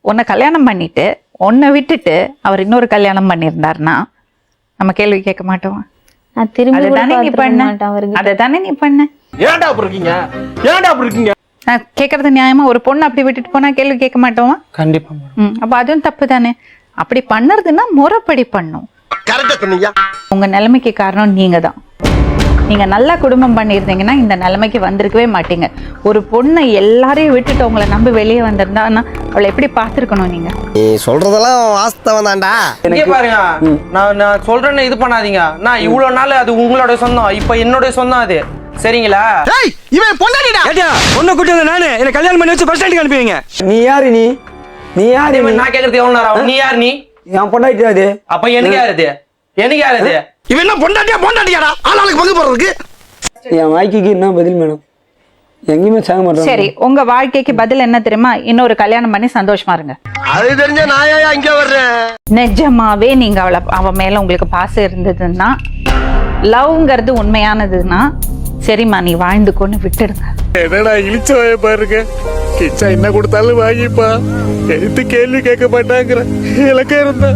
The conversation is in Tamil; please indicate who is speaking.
Speaker 1: உன்னை கல்யாணம் பண்ணிட்டு உன்னை விட்டுட்டு அவர் இன்னொரு கல்யாணம் பண்ணியிருந்தாருன்னா நம்ம கேள்வி கேட்க மாட்டோம்.
Speaker 2: நான் திரும்பி கூட
Speaker 1: அதுதானே நீ
Speaker 2: பார்த்திருக்க
Speaker 1: பண்ண,
Speaker 2: மாட்டேன் அவருக்கு.
Speaker 1: அதுதானே நீ பண்ண.
Speaker 3: ஏன்டா அப்படி இருக்கீங்க, ஏன்டா அப்படி இருக்கீங்க?
Speaker 1: நான் கேட்கறது நியாயமா? ஒரு பொண்ணு அப்படி விட்டுட்டு போனா கேள்வி கேட்க மாட்டோமா?
Speaker 3: கண்டிப்பா
Speaker 1: அப்ப அதுவும் தப்பு தானே. அப்படி பண்ணறதுன்னா முறைப்படி பண்ணும்.
Speaker 3: கரெக்டா சொன்னீங்க.
Speaker 1: உங்க நிலைமைக்கு காரணம் நீங்க தான். நீங்க நல்லா குடும்பம் பண்ணியிருந்தீங்கன்னா இந்த நிலைமைக்கு வந்திருக்கவே மாட்டீங்க. ஒரு பொண்ணை எல்லாரையும் விட்டுட்டு உங்களை நம்பி வெளியே வந்திருந்தான்னா அவளை எப்படி பார்த்துருக்கணும் நீங்க?
Speaker 4: நீ சொல்றதெல்லாம் வாஸ்தவம் தான்டா.
Speaker 5: இங்கே பாருங்க, நான் சொல்றேன்னு இது பண்ணாதீங்க. நான் இவ்வளவு நாள் அது உங்களோட சொந்தம், இப்ப என்னோட சொந்தம் அது, சரிங்களா?
Speaker 3: ஏய், இவன் பொண்டாட்டிடா.
Speaker 6: ஏடா பொண்ணு கூட்டி வந்த நானு என்ன கல்யாணம் பண்ணி வச்சு பஸ் ஸ்டாண்டுக்கு அனுப்புவீங்க. நீ யாரு? நீ யாரு?
Speaker 5: நான் கேக்குறது எவ்வளவு நேரம்? நீ யார்? நீ
Speaker 6: என் பொண்டாட்டி அது.
Speaker 5: அப்ப எனக்கு யாருது? எனக்கு யாருது?
Speaker 3: இவன் என்ன பொண்டாட்டியாடா? ஆளாளுக்கு பங்கு போறதுக்கு.
Speaker 6: என் வாழ்க்கைக்கு என்ன பதில் மேடம்? எங்கேயுமே சாக மாட்டோம்.
Speaker 1: சரி, உங்க வாழ்க்கைக்கு பதில் என்ன தெரியுமா? இன்னொரு கல்யாணம் பண்ணி சந்தோஷமா இருங்க.
Speaker 3: அது தெரிஞ்ச நான் ஏன் இங்க வர்றேன்?
Speaker 1: நிஜமாவே நீங்க அவ மேல உங்களுக்கு பாசம் இருந்ததுன்னா, லவ்ங்கிறது உண்மையானதுன்னா, சரிம்மா நீ வாழ்ந்துக்கொண்டு விட்டுடுங்க.
Speaker 7: என்னடா இழிச்சவாய பாருங்க, கிச்சா என்ன கொடுத்தாலும் வாங்கிப்பா, எடுத்து கேள்வி கேட்க மாட்டாங்கிற இலக்கம் இருந்தா